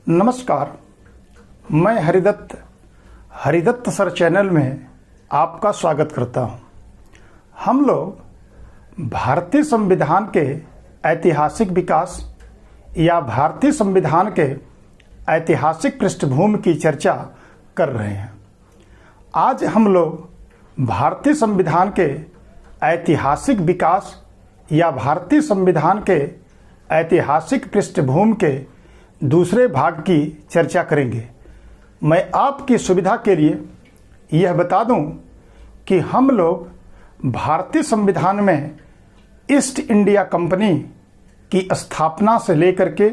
नमस्कार, मैं Haridatt sir channel में आपका स्वागत करता हूं। हम लोग भारतीय संविधान के ऐतिहासिक विकास या भारतीय संविधान के ऐतिहासिक पृष्ठभूमि की चर्चा कर रहे हैं। आज हम लोग भारतीय संविधान के ऐतिहासिक विकास या भारतीय संविधान के ऐतिहासिक पृष्ठभूमि के दूसरे भाग की चर्चा करेंगे। मैं आपकी सुविधा के लिए यह बता दूं कि हम लोग भारतीय संविधान में ईस्ट इंडिया कंपनी की स्थापना से लेकर के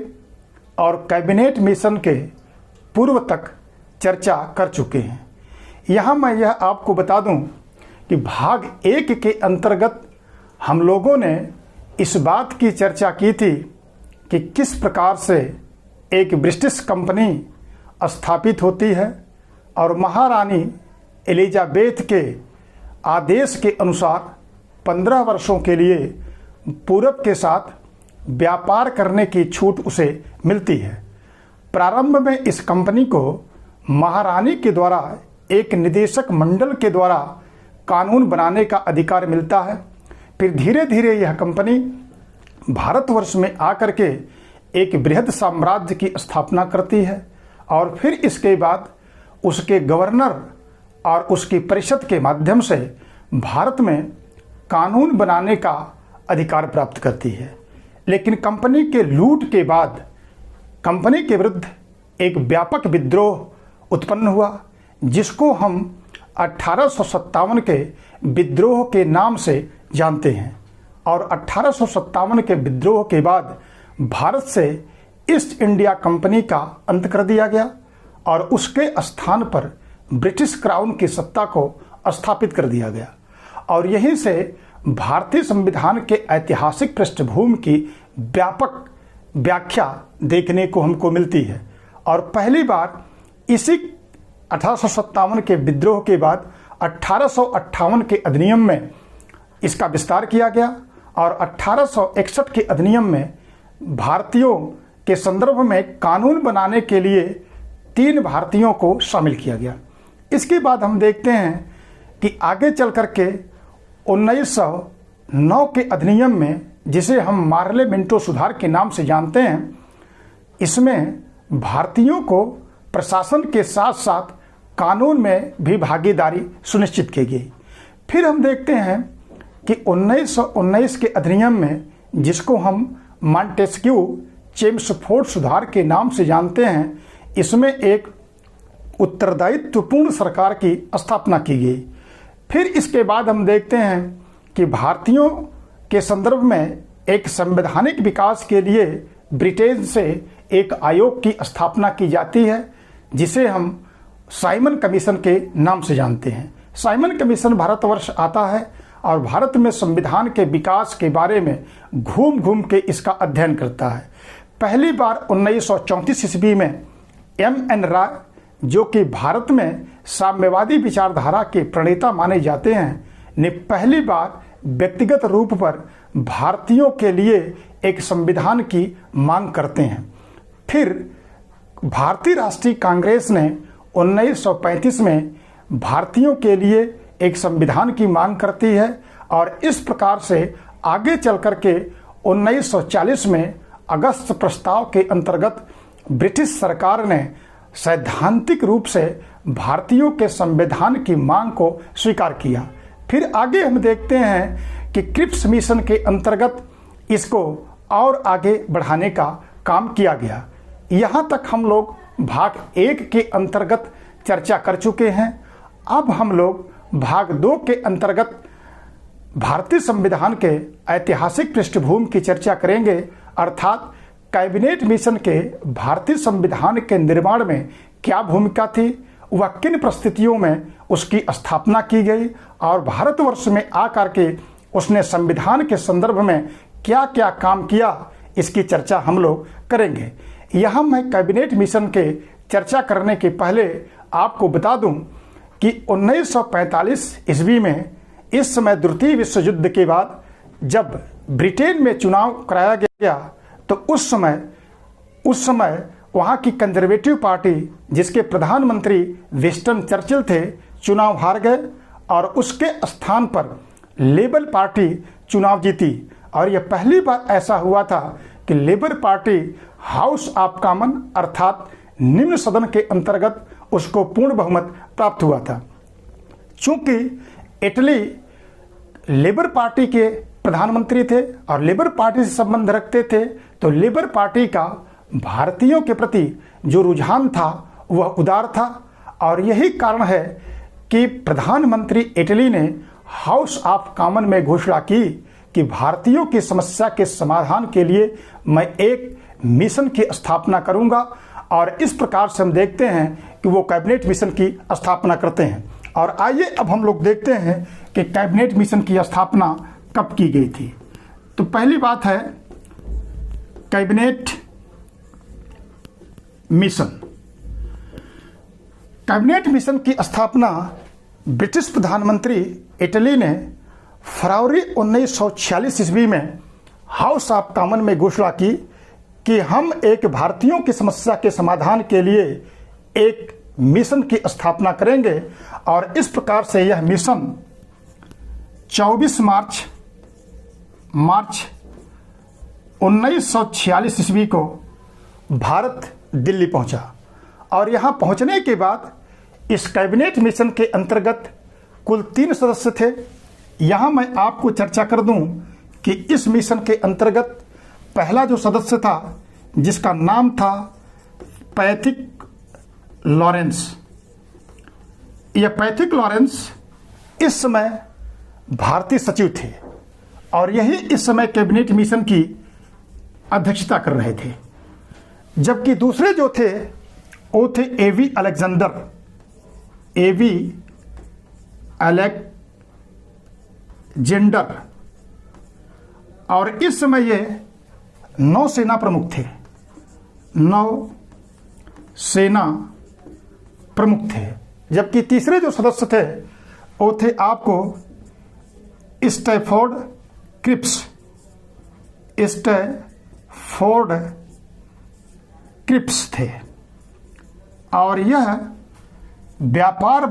और कैबिनेट मिशन के पूर्व तक चर्चा कर चुके हैं। यहाँ मैं यह आपको बता दूं कि भाग 1 के अंतर्गत हम लोगों ने इस बात की चर्चा की थी कि किस प्रकार से एक ब्रिटिश कंपनी स्थापित होती है और महारानी एलिजाबेथ के आदेश के अनुसार 15 वर्षों के लिए पूरब के साथ व्यापार करने की छूट उसे मिलती है। प्रारंभ में इस कंपनी को महारानी के द्वारा एक निदेशक मंडल के द्वारा कानून बनाने का अधिकार मिलता है। फिर धीरे धीरे यह कंपनी भारतवर्ष में आकर के एक बृहद साम्राज्य की स्थापना करती है और फिर इसके बाद उसके गवर्नर और उसकी परिषद के माध्यम से भारत में कानून बनाने का अधिकार प्राप्त करती है। लेकिन कंपनी के लूट के बाद कंपनी के विरुद्ध एक व्यापक विद्रोह उत्पन्न हुआ, जिसको हम 1857 के विद्रोह के नाम से जानते हैं। और 1857 के विद्रोह के बाद भारत से ईस्ट इंडिया कंपनी का अंत कर दिया गया और उसके स्थान पर ब्रिटिश क्राउन की सत्ता को स्थापित कर दिया गया। और यहीं से भारतीय संविधान के ऐतिहासिक पृष्ठभूमि की व्यापक व्याख्या देखने को हमको मिलती है। और पहली बार इसी 1857 के विद्रोह के बाद 1858 के अधिनियम में इसका विस्तार किया गया और 1861 के अधिनियम में भारतीयों के संदर्भ में कानून बनाने के लिए 3 भारतीयों को शामिल किया गया। इसके बाद हम देखते हैं कि आगे चल कर के 1909 के अधिनियम में, जिसे हम मार्ले मिंटो सुधार के नाम से जानते हैं, इसमें भारतीयों को प्रशासन के साथ साथ कानून में भी भागीदारी सुनिश्चित की गई। फिर हम देखते हैं कि 1919 के अधिनियम में, जिसको हम मॉन्टेस्क्यू चेम्सफोर्ड सुधार के नाम से जानते हैं, इसमें एक उत्तरदायित्वपूर्ण सरकार की स्थापना की गई। फिर इसके बाद हम देखते हैं कि भारतीयों के संदर्भ में एक संवैधानिक विकास के लिए ब्रिटेन से एक आयोग की स्थापना की जाती है, जिसे हम साइमन कमीशन के नाम से जानते हैं। साइमन कमीशन भारतवर्ष आता है और भारत में संविधान के विकास के बारे में घूम घूम के इसका अध्ययन करता है। पहली बार 1934 ईस्वी में M.N. राय, जो कि भारत में साम्यवादी विचारधारा के प्रणेता माने जाते हैं, ने पहली बार व्यक्तिगत रूप पर भारतीयों के लिए एक संविधान की मांग करते हैं। फिर भारतीय राष्ट्रीय कांग्रेस ने 1935 में भारतीयों के लिए एक संविधान की मांग करती है और इस प्रकार से आगे चल कर के 1940 में अगस्त प्रस्ताव के अंतर्गत ब्रिटिश सरकार ने सैद्धांतिक रूप से भारतीयों के संविधान की मांग को स्वीकार किया। फिर आगे हम देखते हैं कि क्रिप्स मिशन के अंतर्गत इसको और आगे बढ़ाने का काम किया गया। यहाँ तक हम लोग भाग 1 के अंतर्गत चर्चा कर चुके हैं। अब हम लोग भाग 2 के अंतर्गत भारतीय संविधान के ऐतिहासिक पृष्ठभूमि की चर्चा करेंगे, अर्थात कैबिनेट मिशन के भारतीय संविधान के निर्माण में क्या भूमिका थी, वह किन परिस्थितियों में उसकी स्थापना की गई और भारतवर्ष में आकर के उसने संविधान के संदर्भ में क्या क्या काम किया, इसकी चर्चा हम लोग करेंगे। यहाँ मैं कैबिनेट मिशन के चर्चा करने के पहले आपको बता दूं कि 1945 ईस्वी में, इस समय द्वितीय विश्व युद्ध के बाद जब ब्रिटेन में चुनाव कराया गया, तो उस समय वहाँ की कंजर्वेटिव पार्टी जिसके प्रधानमंत्री विंस्टन चर्चिल थे चुनाव हार गए और उसके स्थान पर लेबर पार्टी चुनाव जीती। और यह पहली बार ऐसा हुआ था कि labour party house of common अर्थात निम्न सदन के अंतर्गत उसको पूर्ण बहुमत प्राप्त हुआ था। चूंकि इटली लेबर पार्टी के प्रधानमंत्री थे और लेबर पार्टी से संबंध रखते थे, तो लेबर पार्टी का भारतीयों के प्रति जो रुझान था वह उदार था। और यही कारण है कि प्रधानमंत्री इटली ने हाउस ऑफ कॉमन में घोषणा की कि भारतीयों की समस्या के समाधान के लिए मैं एक मिशन की स्थापना करूंगा। और इस प्रकार से हम देखते हैं कि वो कैबिनेट मिशन की स्थापना करते हैं। और आइए अब हम लोग देखते हैं कि कैबिनेट मिशन की स्थापना कब की गई थी। तो पहली बात है कैबिनेट मिशन। कैबिनेट मिशन की स्थापना ब्रिटिश प्रधानमंत्री इटली ने फरवरी 1946 ईस्वी में हाउस ऑफ कॉमन में घोषणा की कि हम एक भारतीयों की समस्या के समाधान के लिए एक मिशन की स्थापना करेंगे। और इस प्रकार से यह मिशन 24 मार्च 1946 ईस्वी को भारत दिल्ली पहुंचा। और यहां पहुंचने के बाद इस कैबिनेट मिशन के अंतर्गत कुल 3 सदस्य थे। यहां मैं आपको चर्चा कर दूं कि इस मिशन के अंतर्गत पहला जो सदस्य था जिसका नाम था पैथिक लॉरेंस। यह पैथिक लॉरेंस इस समय भारतीय सचिव थे और यही इस समय कैबिनेट मिशन की अध्यक्षता कर रहे थे। जबकि दूसरे जो थे वो थे एवी अलेक्जेंडर। और इस समय ये नौसेना प्रमुख थे, नौसेना प्रमुख थे। जबकि तीसरे जो सदस्य थे वो थे आपको स्टैफोर्ड क्रिप्स थे। और यह व्यापार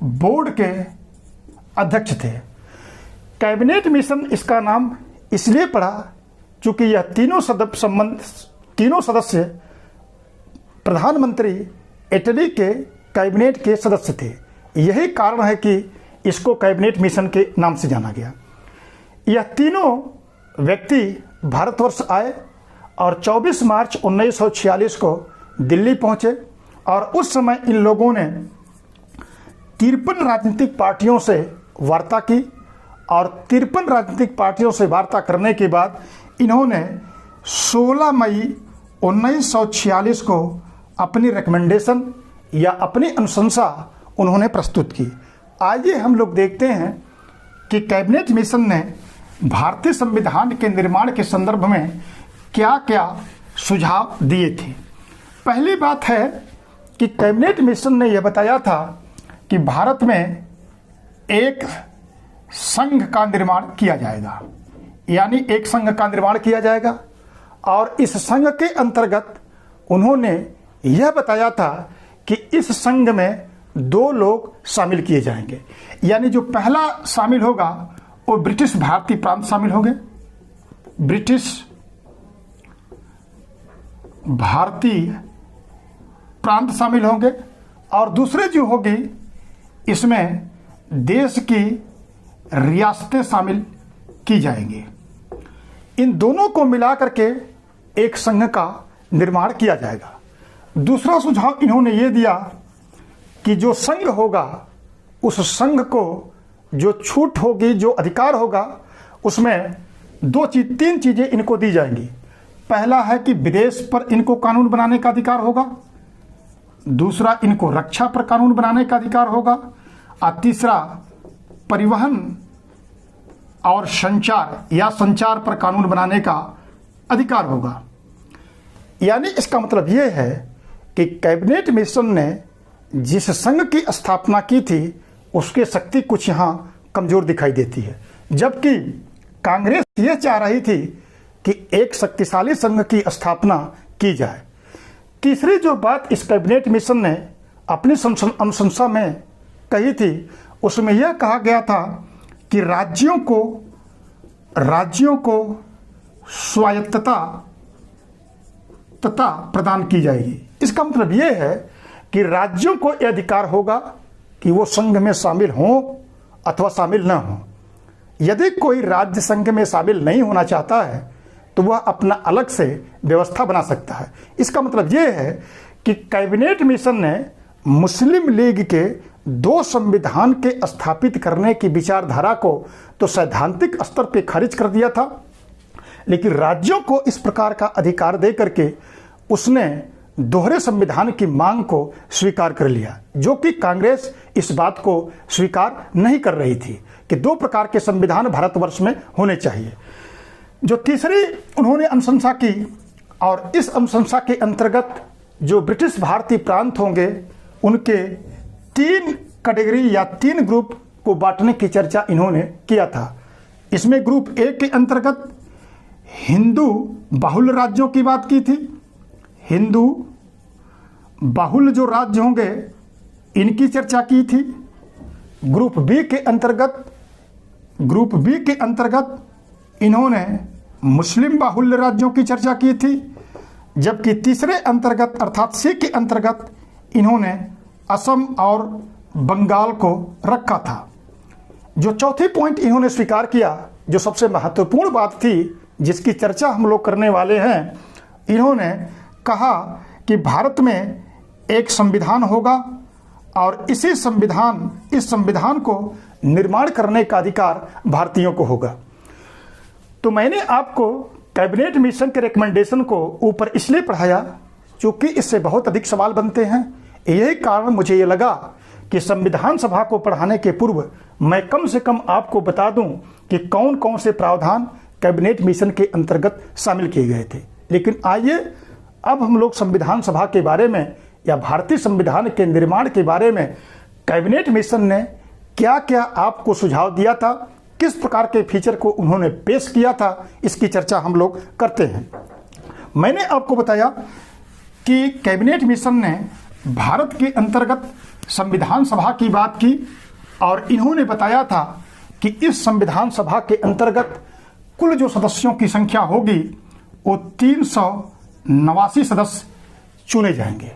बोर्ड के अध्यक्ष थे। कैबिनेट मिशन इसका नाम इसलिए पड़ा क्योंकि यह तीनों सदस्य प्रधानमंत्री इटली के कैबिनेट के सदस्य थे। यही कारण है कि इसको कैबिनेट मिशन के नाम से जाना गया। यह तीनों व्यक्ति भारतवर्ष आए और 24 मार्च 1946 को दिल्ली पहुंचे। और उस समय इन लोगों ने 53 राजनीतिक पार्टियों से वार्ता की। और 53 राजनीतिक पार्टियों से वार्ता करने के बाद इन्होंने 16 मई 1946 को अपनी रिकमेंडेशन या अपनी अनुशंसा उन्होंने प्रस्तुत की। आइए हम लोग देखते हैं कि कैबिनेट मिशन ने भारतीय संविधान के निर्माण के संदर्भ में क्या क्या सुझाव दिए थे। पहली बात है कि कैबिनेट मिशन ने यह बताया था कि भारत में एक संघ का निर्माण किया जाएगा, यानी एक संघ का निर्माण किया जाएगा। और इस संघ के अंतर्गत उन्होंने यह बताया था कि इस संघ में 2 लोग शामिल किए जाएंगे। यानी जो पहला शामिल होगा वो ब्रिटिश भारतीय प्रांत शामिल होंगे, ब्रिटिश भारतीय प्रांत शामिल होंगे। और दूसरे जो होगी इसमें देश की रियासतें शामिल की जाएंगी। इन दोनों को मिलाकर के एक संघ का निर्माण किया जाएगा। दूसरा सुझाव इन्होंने ये दिया कि जो संघ होगा उस संघ को जो छूट होगी, जो अधिकार होगा, उसमें 3 चीजें इनको दी जाएंगी। पहला है कि विदेश पर इनको कानून बनाने का अधिकार होगा, दूसरा इनको रक्षा पर कानून बनाने का अधिकार होगा, और तीसरा परिवहन और संचार पर कानून बनाने का अधिकार होगा। यानी इसका मतलब यह है कि कैबिनेट मिशन ने जिस संघ की स्थापना की थी उसकी शक्ति कुछ यहाँ कमजोर दिखाई देती है। जबकि कांग्रेस ये चाह रही थी कि एक शक्तिशाली संघ की स्थापना की जाए। तीसरी जो बात इस कैबिनेट मिशन ने अपनी अनुशंसा में कही थी, उसमें यह कहा गया था कि राज्यों को स्वायत्तता प्रदान की जाएगी। इसका मतलब यह है कि राज्यों को यह अधिकार होगा कि वो संघ में शामिल हों अथवा शामिल न हों। यदि कोई राज्य संघ में शामिल नहीं होना चाहता है तो वह अपना अलग से व्यवस्था बना सकता है। इसका मतलब यह है कि कैबिनेट मिशन ने मुस्लिम लीग के 2 संविधान के स्थापित करने की विचारधारा को तो सैद्धांतिक स्तर पर खारिज कर दिया था, लेकिन राज्यों को इस प्रकार का अधिकार दे करके उसने दोहरे संविधान की मांग को स्वीकार कर लिया, जो कि कांग्रेस इस बात को स्वीकार नहीं कर रही थी कि 2 प्रकार के संविधान भारतवर्ष में होने चाहिए। जो तीसरी उन्होंने अनुशंसा की, और इस अनुशंसा के अंतर्गत जो ब्रिटिश भारतीय प्रांत होंगे उनके 3 कैटेगरी या 3 ग्रुप को बांटने की चर्चा इन्होंने किया था। इसमें ग्रुप ए के अंतर्गत हिंदू बाहुल्य राज्यों की बात की थी। हिंदू बाहुल्य जो राज्य होंगे इनकी चर्चा की थी। ग्रुप बी के अंतर्गत इन्होंने मुस्लिम बाहुल्य राज्यों की चर्चा की थी, जबकि तीसरे अंतर्गत अर्थात सी के अंतर्गत इन्होंने असम और बंगाल को रखा था। जो चौथी पॉइंट इन्होंने स्वीकार किया, जो सबसे महत्वपूर्ण बात थी जिसकी चर्चा हम लोग करने वाले हैं, इन्होंने कहा कि भारत में एक संविधान होगा और इस संविधान को निर्माण करने का अधिकार भारतीयों को होगा। तो मैंने आपको कैबिनेट मिशन के रिकमेंडेशन को ऊपर इसलिए पढ़ाया क्योंकि इससे बहुत अधिक सवाल बनते हैं। यही कारण मुझे ये लगा कि संविधान सभा को पढ़ाने के पूर्व मैं कम से कम आपको बता दूं कि कौन कौन से प्रावधान कैबिनेट मिशन के अंतर्गत शामिल किए गए थे। लेकिन आइए अब हम लोग संविधान सभा के बारे में या भारतीय संविधान के निर्माण के बारे में कैबिनेट मिशन ने क्या क्या आपको सुझाव दिया था, किस प्रकार के फीचर को उन्होंने पेश किया था, इसकी चर्चा हम लोग करते हैं। मैंने आपको बताया कि कैबिनेट मिशन ने भारत के अंतर्गत संविधान सभा की बात की और इन्होंने बताया था कि इस संविधान सभा के अंतर्गत कुल जो सदस्यों की संख्या होगी वो 389 सदस्य चुने जाएंगे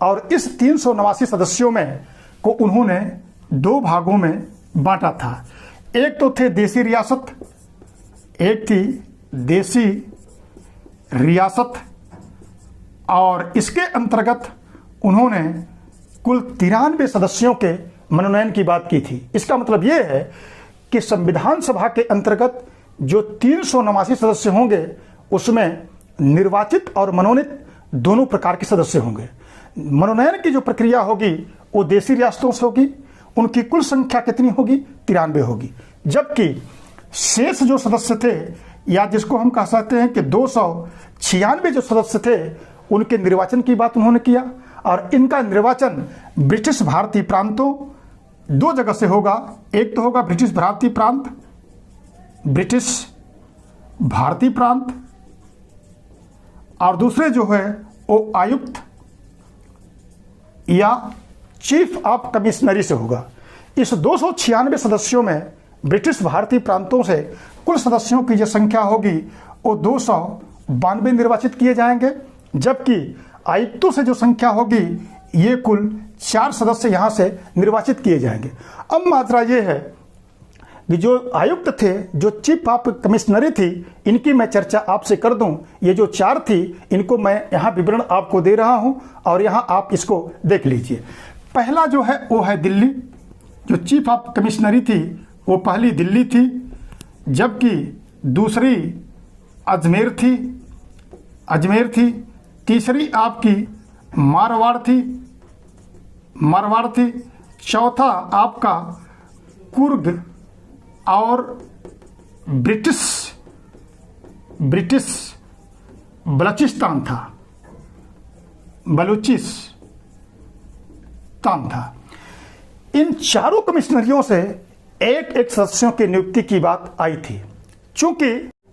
और इस 389 सदस्यों में को उन्होंने 2 भागों में बांटा था। एक तो थे देसी रियासत, एक थी देसी रियासत, और इसके अंतर्गत उन्होंने कुल 93 सदस्यों के मनोनयन की बात की थी। इसका मतलब यह है कि संविधान सभा के अंतर्गत जो 389 सदस्य होंगे उसमें निर्वाचित और मनोनीत दोनों प्रकार के सदस्य होंगे। मनोनयन की जो प्रक्रिया होगी वो देसी रियासतों से होगी, उनकी कुल संख्या कितनी होगी? 93 होगी। जबकि शेष जो सदस्य थे या जिसको हम कह सकते हैं कि 296 जो सदस्य थे उनके निर्वाचन की बात उन्होंने किया और इनका निर्वाचन ब्रिटिश भारतीय प्रांतों 2 जगह से होगा। एक तो होगा ब्रिटिश भारतीय प्रांत और दूसरे जो है वो आयुक्त या चीफ ऑफ कमिश्नरी से होगा। इस 296 सदस्यों में ब्रिटिश भारतीय प्रांतों से कुल सदस्यों की जो संख्या होगी वो 292 निर्वाचित किए जाएंगे, जबकि आयुक्तों से जो संख्या होगी ये कुल 4 सदस्य यहाँ से निर्वाचित किए जाएंगे। अब मात्रा ये है कि जो आयुक्त थे, जो चीफ ऑफ कमिश्नरी थी, इनकी मैं चर्चा आपसे कर दूं। ये जो 4 थी इनको मैं यहाँ विवरण आपको दे रहा हूँ और यहाँ आप इसको देख लीजिए। पहला जो है वो है दिल्ली। जो चीफ ऑफ कमिश्नरी थी वो पहली दिल्ली थी, जबकि दूसरी अजमेर थी, तीसरी आपकी मारवाड़ थी, चौथा आपका कुर्ग और ब्रिटिश बलूचिस्तान था। इन चारों कमिश्नरियों से एक सदस्यों की नियुक्ति की बात आई थी। चूंकि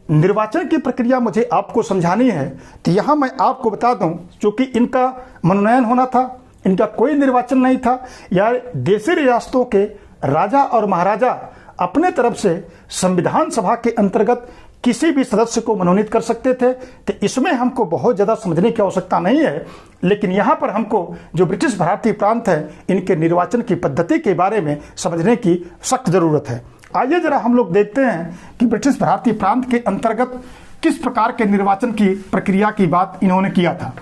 निर्वाचन की प्रक्रिया मुझे आपको समझानी है तो यहाँ मैं आपको बता दूं, चूँकि इनका मनोनयन होना था, इनका कोई निर्वाचन नहीं था, या देशी रियासतों के राजा और महाराजा अपने तरफ से संविधान सभा के अंतर्गत किसी भी सदस्य को मनोनीत कर सकते थे। तो इसमें हमको बहुत ज़्यादा समझने की आवश्यकता नहीं है, लेकिन यहाँ पर हमको जो ब्रिटिश भारतीय प्रांत है इनके निर्वाचन की पद्धति के बारे में समझने की सख्त ज़रूरत है। आइए जरा हम लोग देखते हैं कि ब्रिटिश भारतीय प्रांत के अंतर्गत किस प्रकार के निर्वाचन की प्रक्रिया की बात इन्होंने किया था।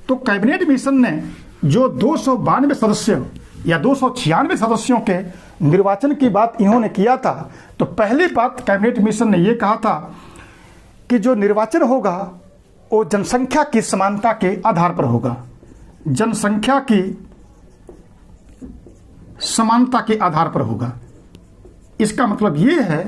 तो कैबिनेट मिशन ने जो 292 सदस्यों या 296 सदस्यों के निर्वाचन की बात इन्होंने किया था, तो पहली बात कैबिनेट मिशन ने यह कहा था कि जो निर्वाचन होगा वो जनसंख्या की समानता के आधार पर होगा। जनसंख्या की समानता के आधार पर होगा। इसका मतलब ये है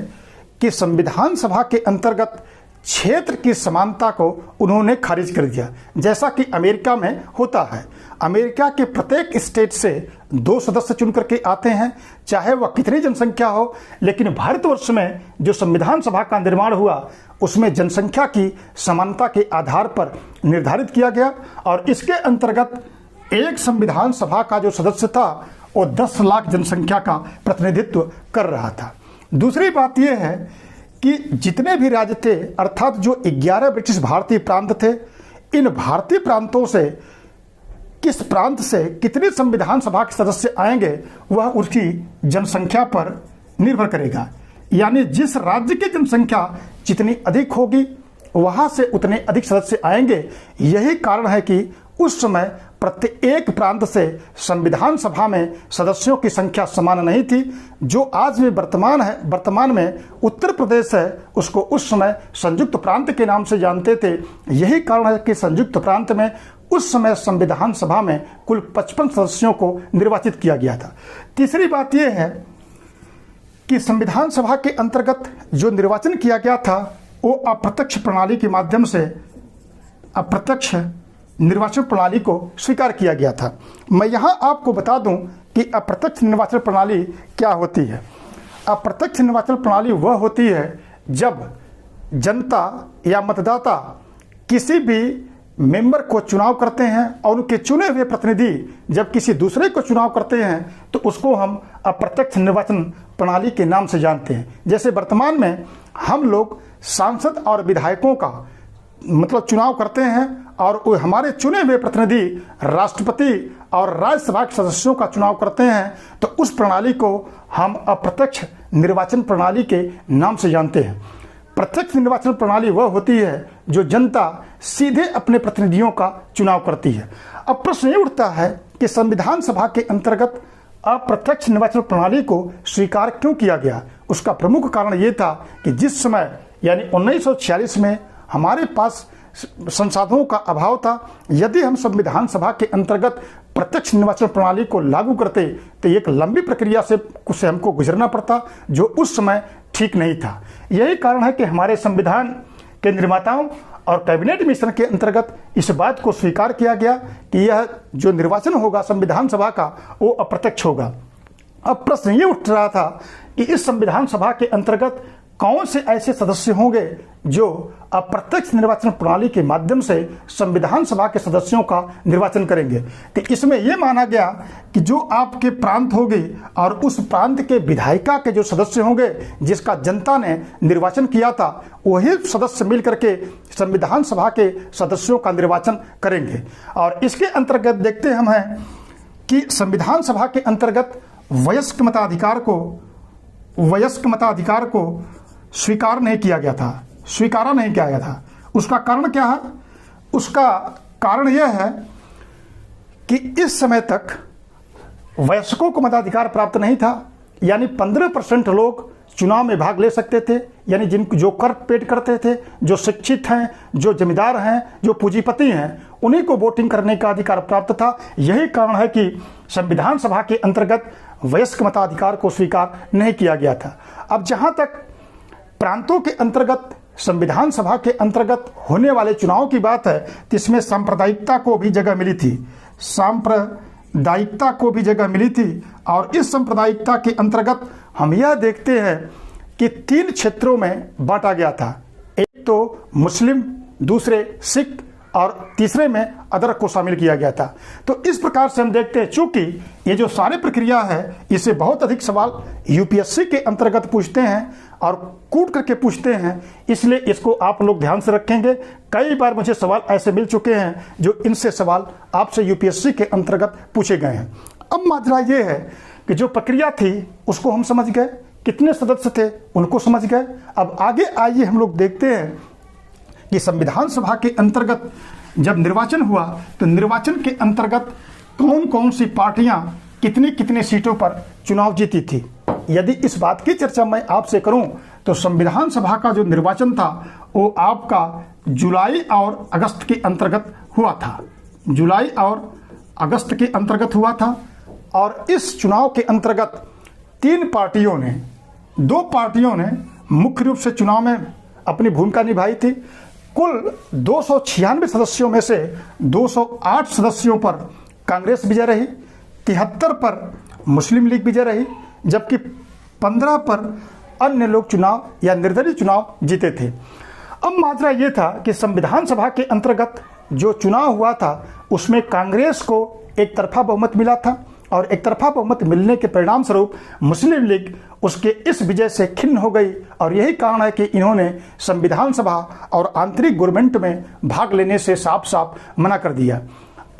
कि संविधान सभा के अंतर्गत क्षेत्र की समानता को उन्होंने खारिज कर दिया, जैसा कि अमेरिका में होता है। अमेरिका के प्रत्येक स्टेट से 2 सदस्य चुन करके आते हैं, चाहे वह कितनी जनसंख्या हो। लेकिन भारतवर्ष में जो संविधान सभा का निर्माण हुआ उसमें जनसंख्या की समानता के आधार पर निर्धारित किया गया, और इसके अंतर्गत एक संविधान सभा का जो सदस्य था वो 10 लाख जनसंख्या का प्रतिनिधित्व कर रहा था। दूसरी बात यह है कि जितने भी राज्य थे, अर्थात जो 11 ब्रिटिश भारतीय प्रांत थे, इन भारतीय प्रांतों से किस प्रांत से कितने संविधान सभा के सदस्य आएंगे वह उसकी जनसंख्या पर निर्भर करेगा। यानी जिस राज्य की जनसंख्या जितनी अधिक होगी वहां से उतने अधिक सदस्य आएंगे। यही कारण है कि उस समय प्रत्येक प्रांत से संविधान सभा में सदस्यों की संख्या समान नहीं थी। जो आज भी वर्तमान में उत्तर प्रदेश है उसको उस समय संयुक्त प्रांत के नाम से जानते थे। यही कारण है कि संयुक्त प्रांत में उस समय संविधान सभा में कुल 55 सदस्यों को निर्वाचित किया गया था। तीसरी बात यह है कि संविधान सभा के अंतर्गत जो निर्वाचन किया गया था वो अप्रत्यक्ष प्रणाली के माध्यम से अप्रत्यक्ष निर्वाचन प्रणाली को स्वीकार किया गया था। मैं यहाँ आपको बता दूं कि अप्रत्यक्ष निर्वाचन प्रणाली क्या होती है। अप्रत्यक्ष निर्वाचन प्रणाली वह होती है जब जनता या मतदाता किसी भी मेंबर को चुनाव करते हैं और उनके चुने हुए प्रतिनिधि जब किसी दूसरे को चुनाव करते हैं तो उसको हम अप्रत्यक्ष निर्वाचन प्रणाली के नाम से जानते हैं। जैसे वर्तमान में हम लोग सांसद और विधायकों का मतलब चुनाव करते हैं और वो हमारे चुने हुए प्रतिनिधि राष्ट्रपति और राज्यसभा के सदस्यों का चुनाव करते हैं, तो उस प्रणाली को हम अप्रत्यक्ष निर्वाचन प्रणाली के नाम से जानते हैं। प्रत्यक्ष निर्वाचन प्रणाली वह होती है जो जनता सीधे अपने प्रतिनिधियों का चुनाव करती है। अब प्रश्न ये उठता है कि संविधान सभा के अंतर्गत अप्रत्यक्ष निर्वाचन प्रणाली को स्वीकार क्यों किया गया। उसका प्रमुख कारण ये था कि जिस समय यानी 1946 में हमारे पास संसाधनों का अभाव था। यदि हम संविधान सभा के अंतर्गत प्रत्यक्ष निर्वाचन प्रणाली को लागू करते तो एक लंबी प्रक्रिया से हमको गुजरना पड़ता, जो उस समय ठीक नहीं था। यही कारण है कि हमारे संविधान के निर्माताओं और कैबिनेट मिशन के अंतर्गत इस बात को स्वीकार किया गया कि यह जो निर्वाचन होगा संविधान सभा का वो अप्रत्यक्ष होगा। अब प्रश्न ये उठ रहा था कि इस संविधान सभा के अंतर्गत कौन से ऐसे सदस्य होंगे जो अप्रत्यक्ष निर्वाचन प्रणाली के माध्यम से संविधान सभा के सदस्यों का निर्वाचन करेंगे। तो इसमें यह माना गया कि जो आपके प्रांत होगी और उस प्रांत के विधायिका के जो सदस्य होंगे जिसका जनता ने निर्वाचन किया था, वही सदस्य मिल करके संविधान सभा के सदस्यों का निर्वाचन करेंगे। और इसके अंतर्गत देखते हम हैं कि संविधान सभा के अंतर्गत वयस्क मताधिकार को स्वीकारा नहीं किया गया था। उसका कारण क्या है? उसका कारण यह है कि इस समय तक वयस्कों को मताधिकार प्राप्त नहीं था। यानी 15% लोग चुनाव में भाग ले सकते थे, यानी जो कर पेड करते थे, जो शिक्षित हैं, जो जमींदार हैं, जो पूंजीपति हैं, उन्हीं को वोटिंग करने का अधिकार प्राप्त था। यही कारण है कि संविधान सभा के अंतर्गत वयस्क मताधिकार को स्वीकार नहीं किया गया था। अब जहां तक प्रांतों के अंतर्गत संविधान सभा के अंतर्गत होने वाले चुनाव की बात है, तो इसमें सांप्रदायिकता को भी जगह मिली थी। और इस सांप्रदायिकता के अंतर्गत हम यह देखते हैं कि 3 क्षेत्रों में बांटा गया था। एक तो मुस्लिम, दूसरे सिख और तीसरे में अदरक को शामिल किया गया था। तो इस प्रकार से हम देखते हैं, चूंकि ये जो सारी प्रक्रिया है इससे बहुत अधिक सवाल यूपीएससी के अंतर्गत पूछते हैं और कूट करके पूछते हैं, इसलिए इसको आप लोग ध्यान से रखेंगे। कई बार मुझे सवाल ऐसे मिल चुके हैं जो इनसे सवाल आपसे यूपीएससी के अंतर्गत पूछे गए हैं। अब माजरा ये है कि जो प्रक्रिया थी उसको हम समझ गए, कितने सदस्य थे उनको समझ गए। अब आगे आइए हम लोग देखते हैं कि संविधान सभा के अंतर्गत जब निर्वाचन हुआ तो निर्वाचन के अंतर्गत कौन कौन सी पार्टियां कितनी कितनी सीटों पर चुनाव जीती थी। यदि इस बात की चर्चा मैं आपसे करूं तो संविधान सभा का जो निर्वाचन था वो आपका जुलाई और अगस्त के अंतर्गत हुआ था। जुलाई और अगस्त के अंतर्गत हुआ था और इस चुनाव के अंतर्गत दो पार्टियों ने मुख्य रूप से चुनाव में अपनी भूमिका निभाई थी। कुल 296 सदस्यों में से 208 सदस्यों पर कांग्रेस विजय रही, 73 पर मुस्लिम लीग विजय रही, जबकि 15 पर अन्य लोग चुनाव या निर्दलीय चुनाव जीते थे। अब माजरा ये था कि संविधान सभा के अंतर्गत जो चुनाव हुआ था उसमें कांग्रेस को एक तरफा बहुमत मिला था और एक तरफा बहुमत मिलने के परिणाम स्वरूप मुस्लिम लीग उसके इस विजय से खिन्न हो गई और यही कारण है कि इन्होंने संविधान सभा और आंतरिक गवर्नमेंट में भाग लेने से साफ साफ मना कर दिया।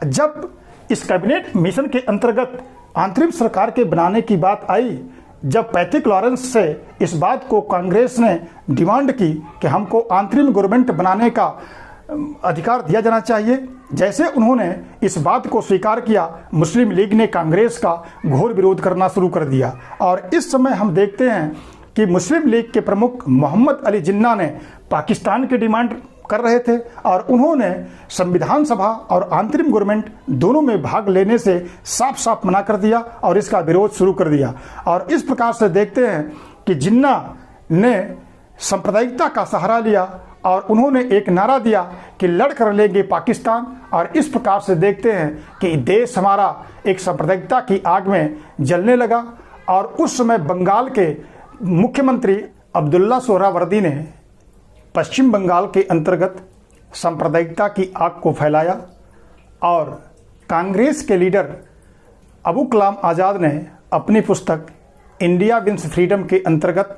जब इस कैबिनेट मिशन के अंतर्गत आंतरिक सरकार के बनाने की बात आई, जब पैट्रिक लॉरेंस से इस बात को कांग्रेस ने डिमांड की कि हमको आंतरिक गवर्नमेंट बनाने का अधिकार दिया जाना चाहिए, जैसे उन्होंने इस बात को स्वीकार किया, मुस्लिम लीग ने कांग्रेस का घोर विरोध करना शुरू कर दिया। और इस समय हम देखते हैं कि मुस्लिम लीग के प्रमुख मोहम्मद अली जिन्ना ने पाकिस्तान की डिमांड कर रहे थे और उन्होंने संविधान सभा और आंतरिक गवर्नमेंट दोनों में भाग लेने से साफ साफ मना कर दिया और इसका विरोध शुरू कर दिया। और इस प्रकार से देखते हैं कि जिन्ना ने सांप्रदायिकता का सहारा लिया और उन्होंने एक नारा दिया कि लड़ कर लेंगे पाकिस्तान। और इस प्रकार से देखते हैं कि देश हमारा एक सांप्रदायिकता की आग में जलने लगा। और उस समय बंगाल के मुख्यमंत्री अब्दुल्ला सोहरावर्दी ने पश्चिम बंगाल के अंतर्गत सांप्रदायिकता की आग को फैलाया और कांग्रेस के लीडर अबू कलाम आज़ाद ने अपनी पुस्तक इंडिया विंस फ्रीडम के अंतर्गत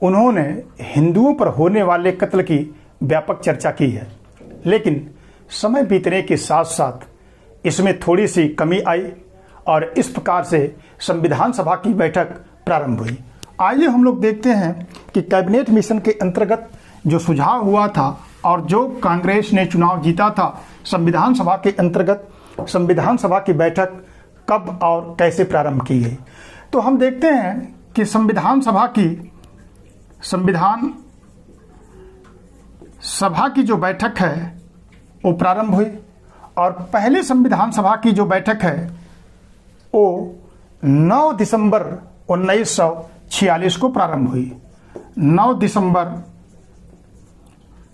उन्होंने हिंदुओं पर होने वाले कत्ल की व्यापक चर्चा की है। लेकिन समय बीतने के साथ साथ इसमें थोड़ी सी कमी आई और इस प्रकार से संविधान सभा की बैठक प्रारंभ हुई। आइए हम लोग देखते हैं कि कैबिनेट मिशन के अंतर्गत जो सुझाव हुआ था और जो कांग्रेस ने चुनाव जीता था संविधान सभा के अंतर्गत, संविधान सभा की बैठक कब और कैसे प्रारंभ की गई। तो हम देखते हैं कि संविधान सभा की जो बैठक है वो प्रारंभ हुई और पहले संविधान सभा की जो बैठक है वो 9 दिसंबर 1946 को प्रारंभ हुई। 9 दिसंबर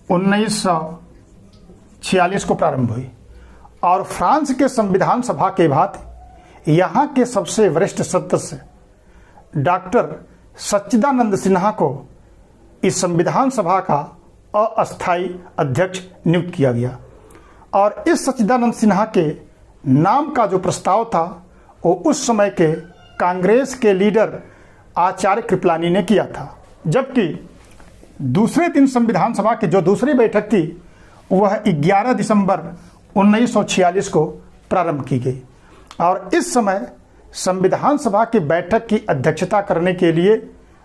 1946 को प्रारंभ हुई और फ्रांस के संविधान सभा के बाद यहाँ के सबसे वरिष्ठ सदस्य डॉक्टर सच्चिदानंद सिन्हा को इस संविधान सभा का अस्थायी अध्यक्ष नियुक्त किया गया। और इस सच्चिदानंद सिन्हा के नाम का जो प्रस्ताव था वो उस समय के कांग्रेस के लीडर आचार्य कृपलानी ने किया था, जबकि दूसरे दिन संविधान सभा की जो दूसरी बैठक थी वह 11 दिसंबर 1946 को प्रारंभ की गई। और इस समय संविधान सभा की बैठक की अध्यक्षता करने के लिए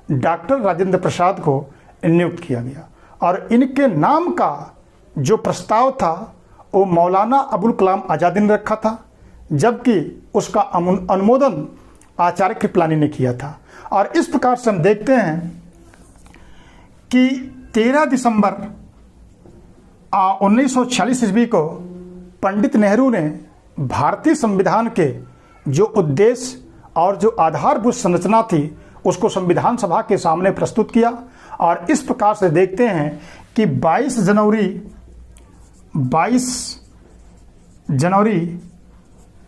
डॉक्टर राजेंद्र प्रसाद को नियुक्त किया गया और इनके नाम का जो प्रस्ताव था वो मौलाना अबुल कलाम आज़ाद ने रखा था, जबकि उसका अनुमोदन आचार्य कृपलानी ने किया था। और इस प्रकार से हम देखते हैं कि 13 दिसंबर 1946 ईस्वी को पंडित नेहरू ने भारतीय संविधान के जो उद्देश्य और जो आधारभूत संरचना थी उसको संविधान सभा के सामने प्रस्तुत किया। और इस प्रकार से देखते हैं कि 22 जनवरी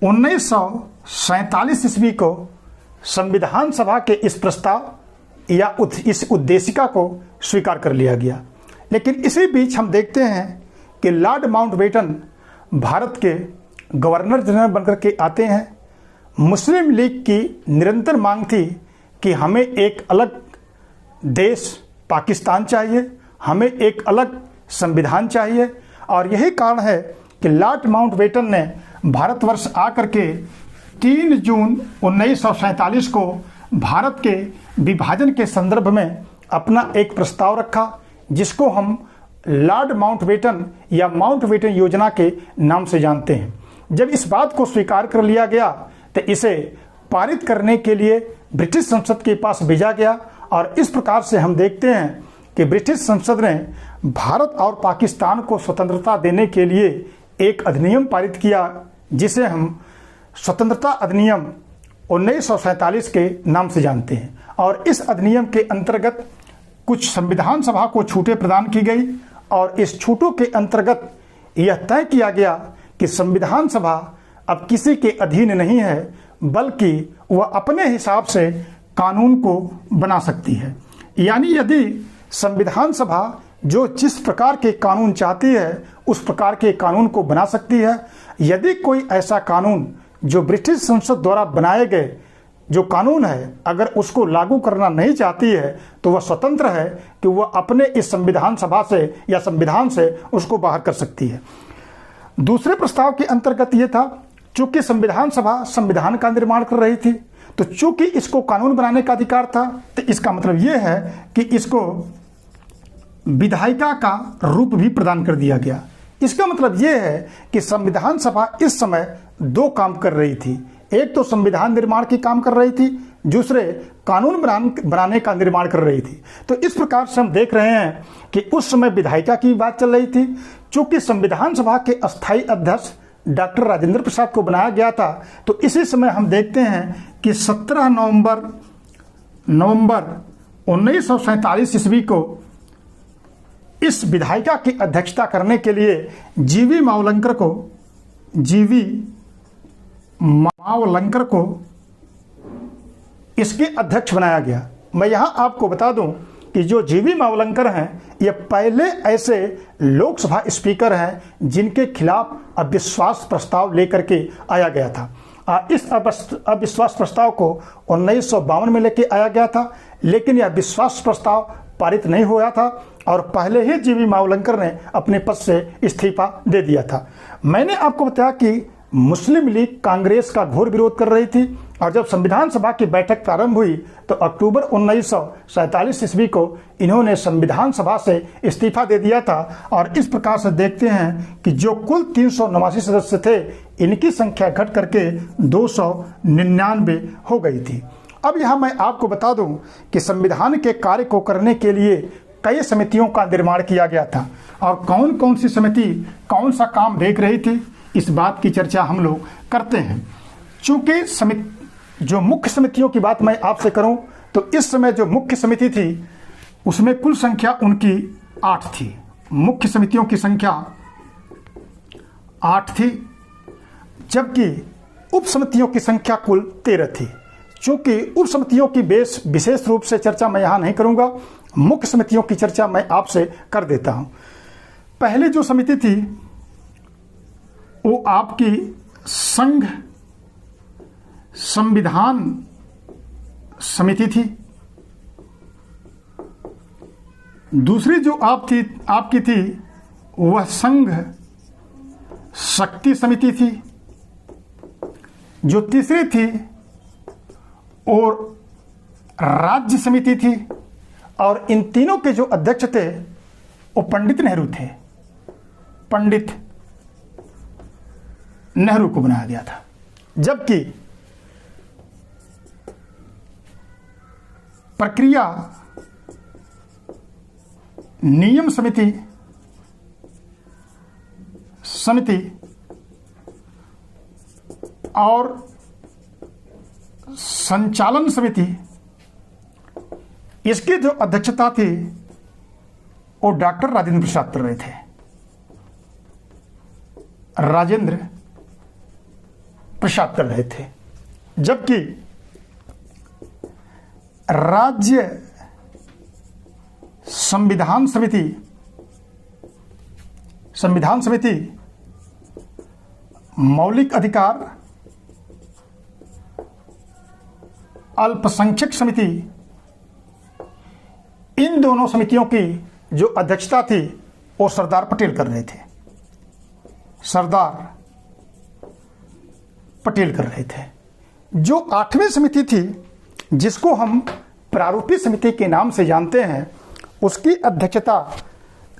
1947 ईस्वी को संविधान सभा के इस प्रस्ताव या इस उद्देशिका को स्वीकार कर लिया गया। लेकिन इसी बीच हम देखते हैं कि लॉर्ड माउंटबेटन भारत के गवर्नर जनरल बनकर के आते हैं। मुस्लिम लीग की निरंतर मांग थी कि हमें एक अलग देश पाकिस्तान चाहिए, हमें एक अलग संविधान चाहिए, और यही कारण है कि लॉर्ड माउंटबेटन ने भारतवर्ष आकर के 3 जून 1947 को भारत के विभाजन के संदर्भ में अपना एक प्रस्ताव रखा, जिसको हम लॉर्ड माउंटबेटन या माउंटबेटन योजना के नाम से जानते हैं। जब इस बात को स्वीकार कर लिया गया तो इसे पारित करने के लिए ब्रिटिश संसद के पास भेजा गया, और इस प्रकार से हम देखते हैं कि ब्रिटिश संसद ने भारत और पाकिस्तान को स्वतंत्रता देने के लिए एक अधिनियम पारित किया, जिसे हम स्वतंत्रता अधिनियम 1947 के नाम से जानते हैं। और इस अधिनियम के अंतर्गत कुछ संविधान सभा को छूटें प्रदान की गई, और इस छूटों के अंतर्गत यह तय किया गया कि संविधान सभा अब किसी के अधीन नहीं है, बल्कि वह अपने हिसाब से कानून को बना सकती है। यानी यदि संविधान सभा जो जिस प्रकार के कानून चाहती है उस प्रकार के कानून को बना सकती है। यदि कोई ऐसा कानून जो ब्रिटिश संसद द्वारा बनाए गए जो कानून है अगर उसको लागू करना नहीं चाहती है तो वह स्वतंत्र है कि वह अपने इस संविधान सभा से या संविधान से उसको बाहर कर सकती है। दूसरे प्रस्ताव के अंतर्गत यह था, चूंकि संविधान सभा संविधान का निर्माण कर रही थी, तो चूंकि इसको कानून बनाने का अधिकार था, तो इसका मतलब यह है कि इसको विधायिका का रूप भी प्रदान कर दिया गया। इसका मतलब यह है कि संविधान सभा इस समय 2 काम कर रही थी। एक तो संविधान निर्माण की काम कर रही थी, दूसरे कानून बनाने का निर्माण कर रही थी। तो इस प्रकार से हम देख रहे हैं कि उस समय विधायिका की बात चल रही थी। चूंकि संविधान सभा के अस्थायी अध्यक्ष डॉक्टर राजेंद्र प्रसाद को बनाया गया था, तो इसी समय हम देखते हैं कि 17 नवंबर 1947 ईस्वी को इस विधायिका की अध्यक्षता करने के लिए जीवी मावलंकर को इसके अध्यक्ष बनाया गया। मैं यहां आपको बता दूं कि जो जीवी मावलंकर हैं ये पहले ऐसे लोकसभा स्पीकर हैं जिनके खिलाफ अविश्वास प्रस्ताव लेकर के आया गया था। इस अविश्वास प्रस्ताव को 1952 में लेके आया गया था, लेकिन यह विश्वास प्रस्ताव पारित नहीं हुआ था और पहले ही जीवी मावलंकर ने अपने पद से इस्तीफा दे दिया था। मैंने आपको बताया कि मुस्लिम लीग कांग्रेस का घोर विरोध कर रही थी, और जब संविधान सभा की बैठक प्रारंभ हुई तो अक्टूबर 1947 ईस्वी को इन्होंने संविधान सभा से इस्तीफा दे दिया था। और इस प्रकार से देखते हैं कि जो कुल 389 सदस्य थे, इनकी संख्या घट करके 299 हो गई थी। अब यहाँ मैं आपको बता दूं कि संविधान के कार्य को करने के लिए कई समितियों का निर्माण किया गया था, और कौन कौन सी समिति कौन सा काम देख रही थी, इस बात की चर्चा हम लोग करते हैं। चूंकि जो मुख्य समितियों की बात मैं आपसे करूं तो इस समय जो मुख्य समिति थी उसमें कुल संख्या उनकी 8 थी। मुख्य समितियों की संख्या 8 थी, जबकि उप समितियों की संख्या कुल 13 थी। चूंकि उप समितियों की विशेष रूप से चर्चा मैं यहां नहीं करूंगा, मुख्य समितियों की चर्चा मैं आपसे कर देता हूं। पहले जो समिति थी वो आपकी संघ संविधान समिति थी। दूसरी जो आपकी थी वह संघ शक्ति समिति थी। जो तीसरी थी और राज्य समिति थी, और इन तीनों के जो अध्यक्ष थे वो पंडित नेहरू थे। पंडित नेहरू को बनाया गया था। जबकि प्रक्रिया नियम समिति और संचालन समिति, इसकी जो अध्यक्षता थी वो डॉक्टर राजेंद्र प्रसाद कर रहे थे। राजेंद्र प्रसाद कर रहे थे। जबकि राज्य संविधान समिति संविधान समिति, मौलिक अधिकार, अल्पसंख्यक समिति, इन दोनों समितियों की जो अध्यक्षता थी वो सरदार पटेल कर रहे थे। सरदार पटेल कर रहे थे। जो 8वीं समिति थी, जिसको हम प्रारूपी समिति के नाम से जानते हैं, उसकी अध्यक्षता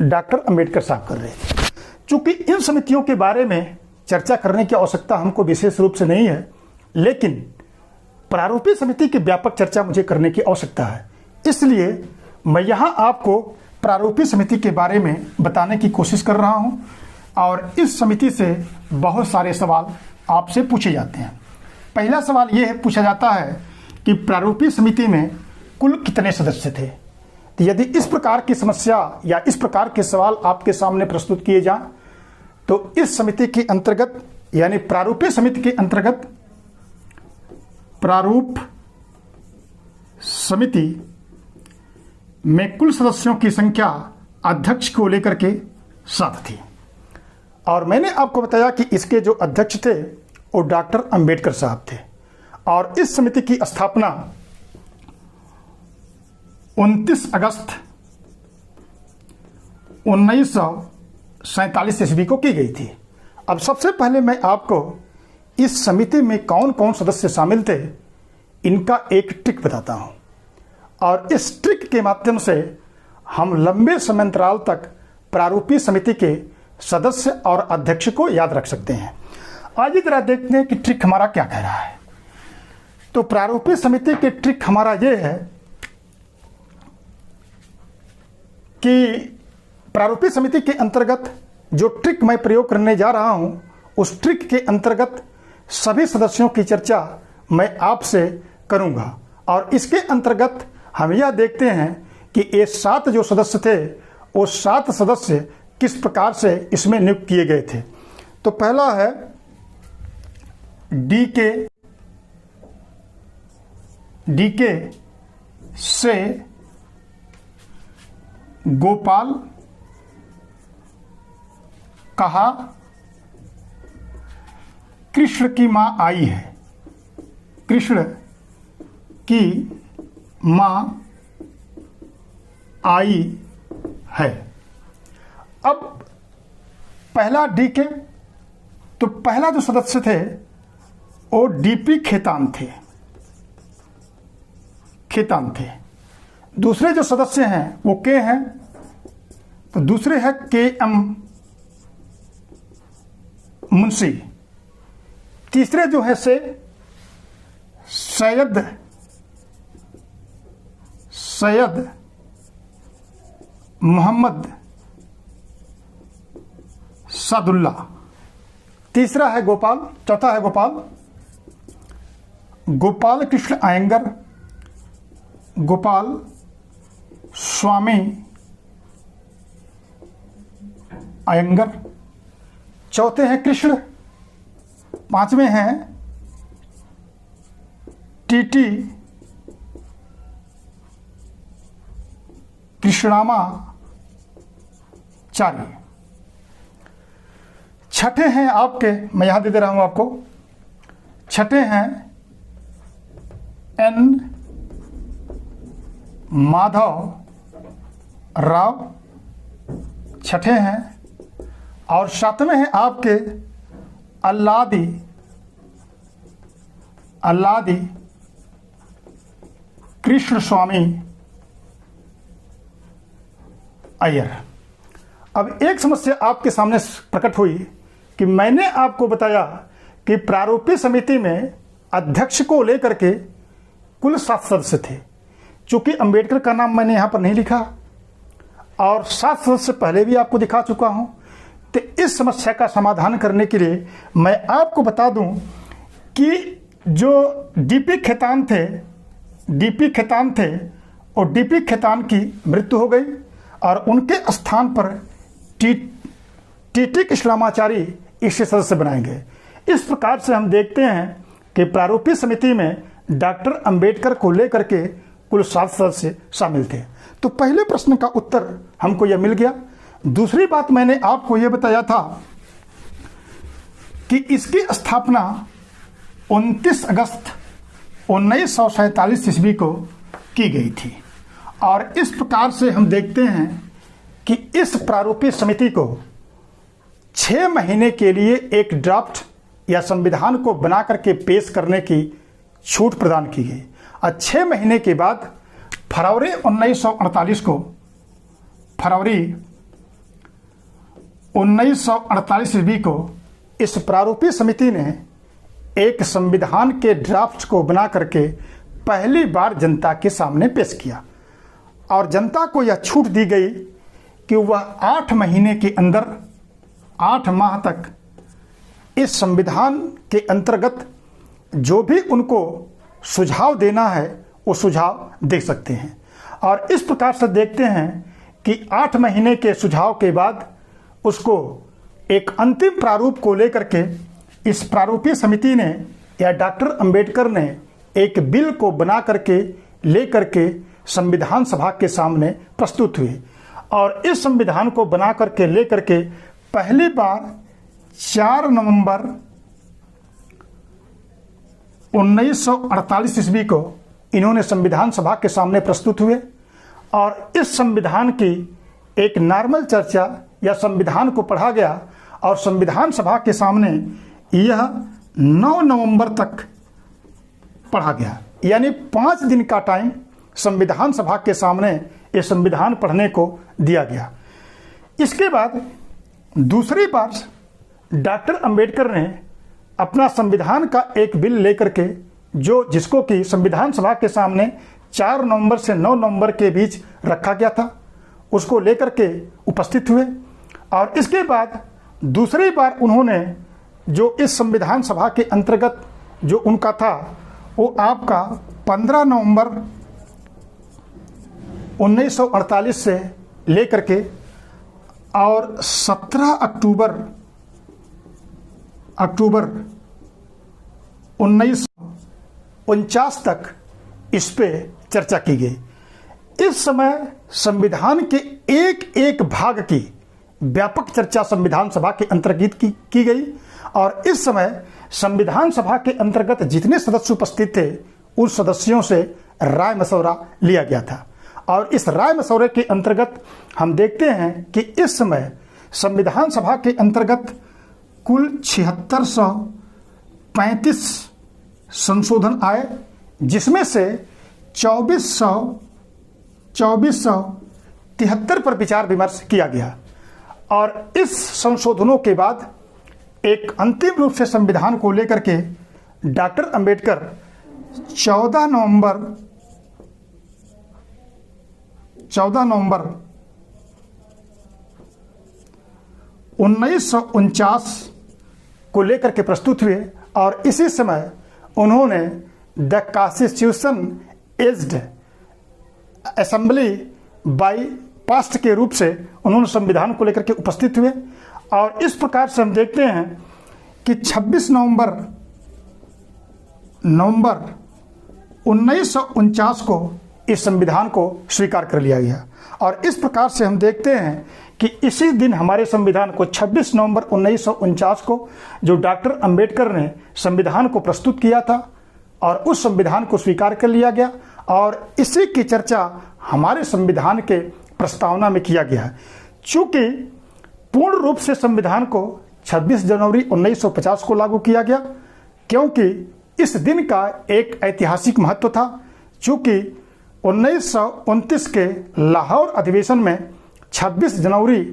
डॉक्टर अंबेडकर साहब कर रहे थे। चूंकि इन समितियों के बारे में चर्चा करने की आवश्यकता हमको विशेष रूप से नहीं है, लेकिन प्रारूपी समिति की व्यापक चर्चा मुझे करने की आवश्यकता है, इसलिए मैं यहाँ आपको प्रारूपी समिति के बारे में बताने की कोशिश कर रहा हूँ। और इस समिति से बहुत सारे सवाल आपसे पूछे जाते हैं। पहला सवाल ये पूछा जाता है कि प्रारूपी समिति में कुल कितने सदस्य थे। तो यदि इस प्रकार की समस्या या इस प्रकार के सवाल आपके सामने प्रस्तुत किए जाएं, तो इस समिति के अंतर्गत, यानी प्रारूपी समिति के अंतर्गत, प्रारूप समिति में कुल सदस्यों की संख्या अध्यक्ष को लेकर के 7 थी। और मैंने आपको बताया कि इसके जो अध्यक्ष थे वो डॉक्टर अंबेडकर साहब थे। और इस समिति की स्थापना 29 अगस्त 1947 ईस्वी को की गई थी। अब सबसे पहले मैं आपको इस समिति में कौन कौन सदस्य शामिल थे, इनका एक ट्रिक बताता हूं। और इस ट्रिक के माध्यम से हम लंबे समयांतराल तक प्रारूपी समिति के सदस्य और अध्यक्ष को याद रख सकते हैं। आइए जरा देखते हैं कि ट्रिक हमारा क्या कह रहा है। तो प्रारूपी समिति के ट्रिक हमारा ये है कि प्रारूपी समिति के अंतर्गत जो ट्रिक मैं प्रयोग करने जा रहा हूं, उस ट्रिक के अंतर्गत सभी सदस्यों की चर्चा मैं आपसे करूंगा। और इसके अंतर्गत हम यह देखते हैं कि ये 7 जो सदस्य थे, वो 7 सदस्य किस प्रकार से इसमें नियुक्त किए गए थे। तो पहला है डीके से गोपाल कहा कृष्ण की मां आई है। कृष्ण की मां आई है। अब पहला डीके, तो पहला जो सदस्य थे वो डीपी खेतान थे। दूसरे जो सदस्य हैं वो के हैं, तो दूसरे हैं के एम मुंशी। तीसरे जो है से सैयद मोहम्मद सादुल्ला। तीसरा है गोपाल, चौथा है गोपाल कृष्ण अयंगर, गोपाल स्वामी अयंगर। चौथे हैं कृष्ण। पांचवें हैं टीटी कृष्णामाचारी। छठे हैं आपके, मैं यहां दे रहा हूं आपको, छठे हैं एन माधव राव, छठे हैं। और सातवें हैं आपके अल्लादी कृष्ण स्वामी अय्यर। अब एक समस्या आपके सामने प्रकट हुई कि मैंने आपको बताया कि प्रारूपी समिति में अध्यक्ष को लेकर के कुल 7 सदस्य थे। चूंकि अंबेडकर का नाम मैंने यहां पर नहीं लिखा और 7 सदस्य पहले भी आपको दिखा चुका हूं, तो इस समस्या का समाधान करने के लिए मैं आपको बता दूं कि जो डीपी खेतान थे और डीपी खेतान की मृत्यु हो गई और उनके स्थान पर टीटी कृष्णामाचारी इसके सदस्य बनाए गए। इस प्रकार से हम देखते हैं कि प्रारूपी समिति में डॉक्टर अंबेडकर को लेकर के कुल 7 सदस्य शामिल थे। तो पहले प्रश्न का उत्तर हमको यह मिल गया। दूसरी बात मैंने आपको यह बताया था कि इसकी स्थापना 29 अगस्त 1947 ईस्वी को की गई थी। और इस प्रकार से हम देखते हैं कि इस प्रारूपीय समिति को 6 महीने के लिए एक ड्राफ्ट या संविधान को बना करके पेश करने की छूट प्रदान की गई। और 6 महीने के बाद फरवरी 1948 ईस्वी को इस प्रारूपीय समिति ने एक संविधान के ड्राफ्ट को बना करके पहली बार जनता के सामने पेश किया। और जनता को यह छूट दी गई कि वह 8 महीने के अंदर 8 माह तक इस संविधान के अंतर्गत जो भी उनको सुझाव देना है वो सुझाव दे सकते हैं। और इस प्रकार से देखते हैं कि 8 महीने के सुझाव के बाद उसको एक अंतिम प्रारूप को लेकर के इस प्रारूपीय समिति ने या डॉक्टर अंबेडकर ने एक बिल को बना करके ले करके संविधान सभा के सामने प्रस्तुत हुए। और इस संविधान को बना करके ले करके पहली बार 4 नवंबर 1948 ईस्वी को इन्होंने संविधान सभा के सामने प्रस्तुत हुए। और इस संविधान की एक नॉर्मल चर्चा या संविधान को पढ़ा गया और संविधान सभा के सामने यह 9 नवंबर तक पढ़ा गया, यानी 5 दिन का टाइम संविधान सभा के सामने ये संविधान पढ़ने को दिया गया। इसके बाद दूसरी बार डॉक्टर अंबेडकर ने अपना संविधान का एक बिल लेकर के जिसको कि संविधान सभा के सामने 4 नवंबर से 9 नवंबर के बीच रखा गया था, उसको लेकर के उपस्थित हुए। और इसके बाद दूसरी बार उन्होंने जो इस संविधान सभा के अंतर्गत जो उनका था वो आपका 15 नवंबर 1948 से लेकर के और 17 अक्टूबर 1949 तक इस पे चर्चा की गई। इस समय संविधान के एक एक भाग की व्यापक चर्चा संविधान सभा के अंतर्गत की गई। और इस समय संविधान सभा के अंतर्गत जितने सदस्य उपस्थित थे उन सदस्यों से राय मशवरा लिया गया था। और इस राय मशवरे के अंतर्गत हम देखते हैं कि इस समय संविधान सभा के अंतर्गत कुल 7635 संशोधन आए, जिसमें से 2473 पर विचार विमर्श किया गया। और इस संशोधनों के बाद एक अंतिम रूप से संविधान को लेकर के डॉक्टर अंबेडकर 14 नवंबर 1949 को लेकर के प्रस्तुत हुए। और इसी समय उन्होंने the constitution aged assembly by past के रूप से उन्होंने संविधान को लेकर के उपस्थित हुए। और इस प्रकार से हम देखते हैं कि 26 नवंबर 1949 को इस संविधान को स्वीकार कर लिया गया। और इस प्रकार से हम देखते हैं कि इसी दिन हमारे संविधान को 26 नवंबर 1949 को जो डॉक्टर अंबेडकर ने संविधान को प्रस्तुत किया था और उस संविधान को स्वीकार कर लिया गया। और इसी की चर्चा हमारे संविधान के प्रस्तावना में किया गया है। चूंकि पूर्ण रूप से संविधान को 26 जनवरी 1950 को लागू किया गया, क्योंकि इस दिन का एक ऐतिहासिक महत्व था। चूंकि 1929 के लाहौर अधिवेशन में 26 जनवरी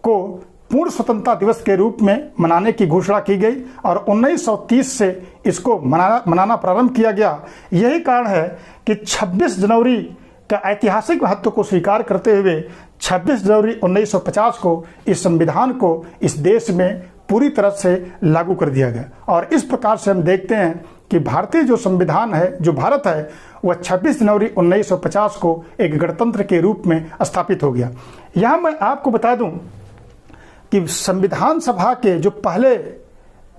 को पूर्ण स्वतंत्रता दिवस के रूप में मनाने की घोषणा की गई और 1930 से इसको मनाना प्रारंभ किया गया। यही कारण है कि 26 जनवरी का ऐतिहासिक महत्व को स्वीकार करते हुए 26 जनवरी 1950 को इस संविधान को इस देश में पूरी तरह से लागू कर दिया गया। और इस प्रकार से हम देखते हैं कि भारतीय जो संविधान है, जो भारत है, वह 26 जनवरी 1950 को एक गणतंत्र के रूप में स्थापित हो गया। यहाँ मैं आपको बता दूं कि संविधान सभा के जो पहले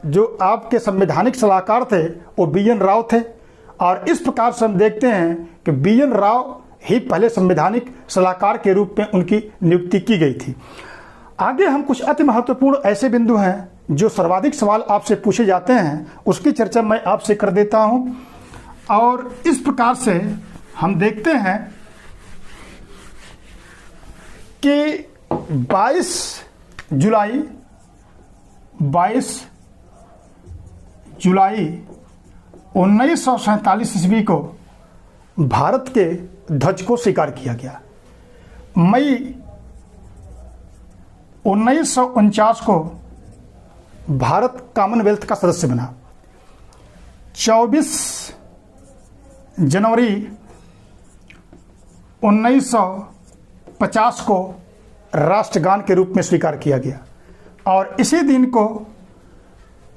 जो आपके संवैधानिक सलाहकार थे वो BN राव थे। और इस प्रकार से हम देखते हैं कि BN राव ही पहले संवैधानिक सलाहकार के रूप में उनकी नियुक्ति की गई थी। आगे हम कुछ अति महत्वपूर्ण ऐसे बिंदु हैं जो सर्वाधिक सवाल आपसे पूछे जाते हैं, उसकी चर्चा मैं आपसे कर देता हूं। और इस प्रकार से हम देखते हैं कि 22 जुलाई 1947 ईस्वी को भारत के ध्वज को स्वीकार किया गया। मई 1949 को भारत कॉमनवेल्थ का सदस्य बना। 24 जनवरी 1950 को राष्ट्रगान के रूप में स्वीकार किया गया और इसी दिन को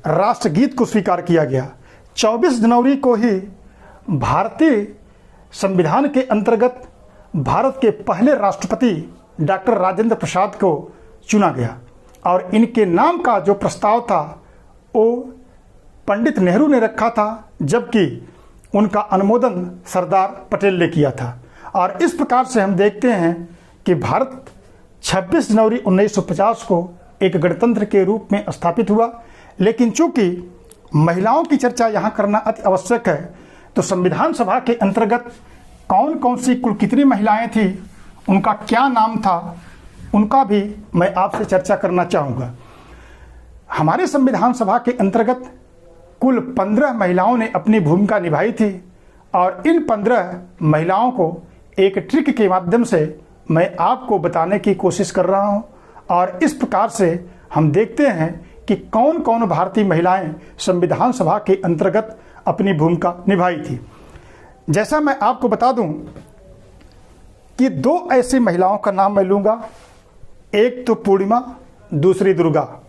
राष्ट्रगीत को स्वीकार किया गया। 24 जनवरी को ही भारतीय संविधान के अंतर्गत भारत के पहले राष्ट्रपति डॉक्टर राजेंद्र प्रसाद को चुना गया और इनके नाम का जो प्रस्ताव था वो पंडित नेहरू ने रखा था, जबकि उनका अनुमोदन सरदार पटेल ने किया था। और इस प्रकार से हम देखते हैं कि भारत 26 जनवरी 1950 को एक गणतंत्र के रूप में स्थापित हुआ। लेकिन चूंकि महिलाओं की चर्चा यहाँ करना अति आवश्यक है, तो संविधान सभा के अंतर्गत कौन कौन सी कुल कितनी महिलाएं थी, उनका क्या नाम था, उनका भी मैं आपसे चर्चा करना चाहूँगा। हमारे संविधान सभा के अंतर्गत कुल 15 महिलाओं ने अपनी भूमिका निभाई थी और इन 15 महिलाओं को एक ट्रिक के माध्यम से मैं आपको बताने की कोशिश कर रहा हूं। और इस प्रकार से हम देखते हैं कि कौन कौन भारतीय महिलाएं संविधान सभा के अंतर्गत अपनी भूमिका निभाई थी। जैसा मैं आपको बता दूं कि 2 ऐसी महिलाओं का नाम मैं लूँगा, एक तो पूर्णिमा, दूसरी दुर्गा।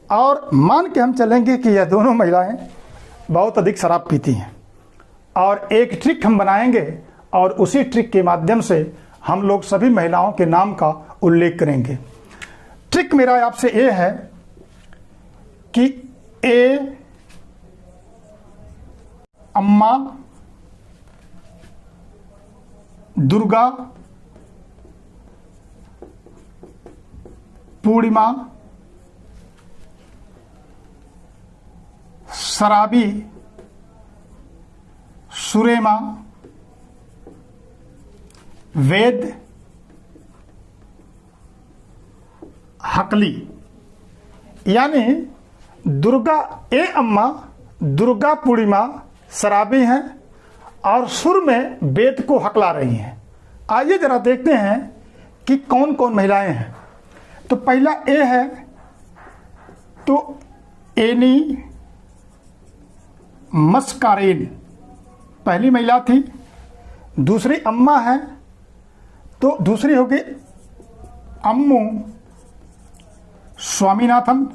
और मान के हम चलेंगे कि यह दोनों महिलाएं बहुत अधिक शराब पीती हैं और एक ट्रिक हम बनाएंगे और उसी ट्रिक के माध्यम से हम लोग सभी महिलाओं के नाम का उल्लेख करेंगे। ट्रिक मेरा आपसे ये है कि ए अम्मा, दुर्गा, पूर्णिमा, शराबी, सुरेमा, वेद, हकली। यानी दुर्गा ए अम्मा, दुर्गा पूर्णिमा शराबी हैं और सुर में वेद को हकला रही हैं। आइए जरा देखते हैं कि कौन कौन महिलाएं हैं। तो पहला ए है तो एनी मस्कारेन पहली महिला थी। दूसरी अम्मा है तो दूसरी होगी अम्मू स्वामीनाथन।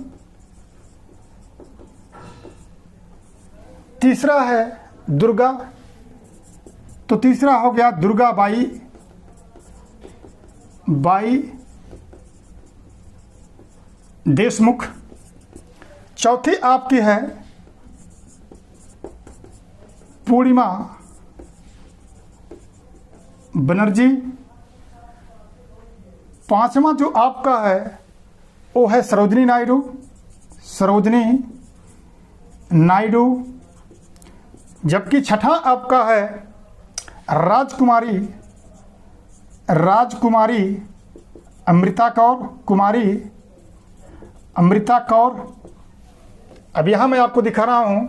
तीसरा है दुर्गा, तो तीसरा हो गया दुर्गा बाई देशमुख। चौथी आपकी है पूर्णिमा बनर्जी। पांचवा जो आपका है वो है सरोजनी नायडू। जबकि छठा आपका है राजकुमारी अमृता कौर। अब यहां मैं आपको दिखा रहा हूं,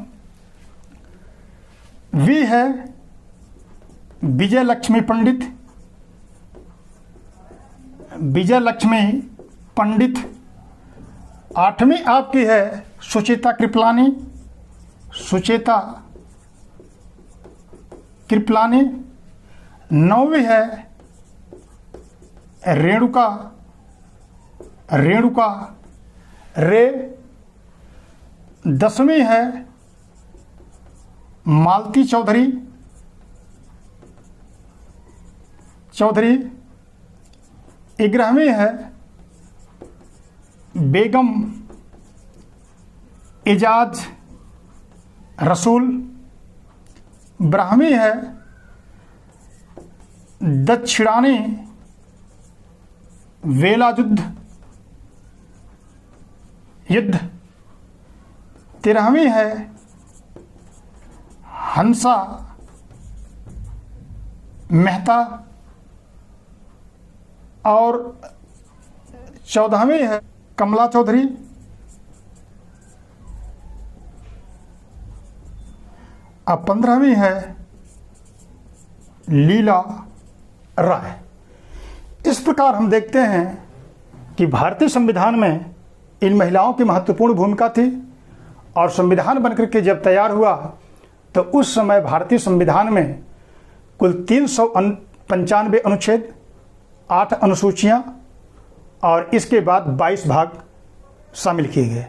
वी है विजय लक्ष्मी पंडित। आठवीं आपकी है सुचेता कृपलानी। नौवीं है रेणुका रे। 10वीं है मालती चौधरी। 11वीं है बेगम एजाज रसूल। 12वीं है दक्षिणानी वेलाजुद्ध युद्ध। 13वीं है हंसा मेहता और 14वीं है कमला चौधरी। अब 15वीं है लीला राय। इस प्रकार हम देखते हैं कि भारतीय संविधान में इन महिलाओं की महत्वपूर्ण भूमिका थी और संविधान बनकर के जब तैयार हुआ तो उस समय भारतीय संविधान में कुल 395 अनुच्छेद, 8 अनुसूचियां और इसके बाद 22 भाग शामिल किए गए।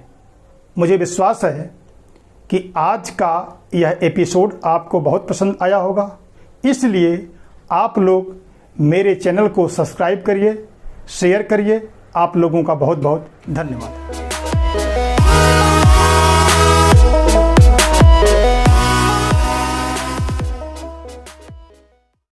मुझे विश्वास है कि आज का यह एपिसोड आपको बहुत पसंद आया होगा, इसलिए आप लोग मेरे चैनल को सब्सक्राइब करिए, शेयर करिए। आप लोगों का बहुत बहुत धन्यवाद।